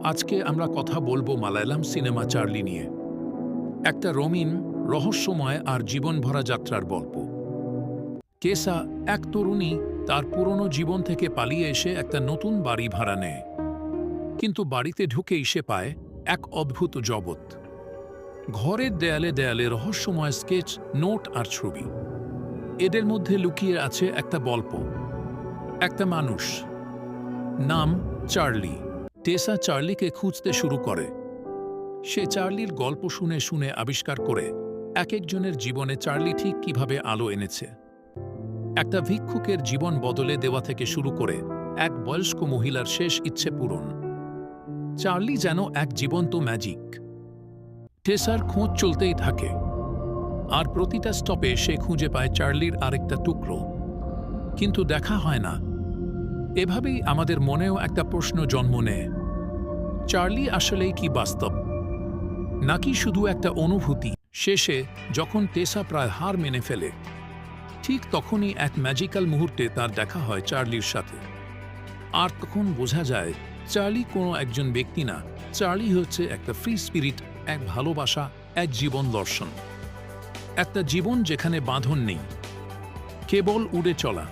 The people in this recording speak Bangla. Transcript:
আজকে আমরা কথা বলবো মালায়ালাম সিনেমা চার্লি নিয়ে। একটা রঙিন, রহস্যময় আর জীবনভরা যাত্রার গল্প। কেসা, এক তরুণী, তার পুরনো জীবন থেকে পালিয়ে এসে একটা নতুন বাড়ি ভাড়া নেয়। কিন্তু বাড়িতে ঢুকেই সে পায় এক অদ্ভুত জগৎ। ঘরের দেয়ালে দেয়ালে রহস্যময় স্কেচ, নোট আর ছবি। এদের মধ্যে লুকিয়ে আছে একটা গল্প, একটা মানুষ। নাম চার্লি। টেসা চার্লিকে খুঁজতে শুরু করে। সে চার্লির গল্প শুনে শুনে আবিষ্কার করে এক একজনের জীবনে চার্লি ঠিক কিভাবে আলো এনেছে। একটা ভিক্ষুকের জীবন বদলে দেওয়া থেকে শুরু করে এক বয়স্ক মহিলার শেষ ইচ্ছে পূরণ। চার্লি যেন এক জীবন্ত ম্যাজিক। টেসার খোঁজ চলতেই থাকে, আর প্রতিটা স্টপে সে খুঁজে পায় চার্লির আরেকটা টুকরো, কিন্তু দেখা হয় না। এভাবেই আমাদের মনেও একটা প্রশ্ন জন্ম নেয়, চার্লি আসলেই কি বাস্তব, নাকি শুধু একটা অনুভূতি? শেষে যখন টেসা প্রায় হার মেনে ফেলে, ঠিক তখনই এক ম্যাজিক্যাল মুহূর্তে তার দেখা হয় চার্লির সাথে। আর তখন বোঝা যায় চার্লি কোনো একজন ব্যক্তি না, চার্লি হচ্ছে একটা ফ্রি স্পিরিট, এক ভালোবাসা, এক জীবন দর্শন। একটা জীবন যেখানে বাঁধন নেই, কেবল উড়ে চলা।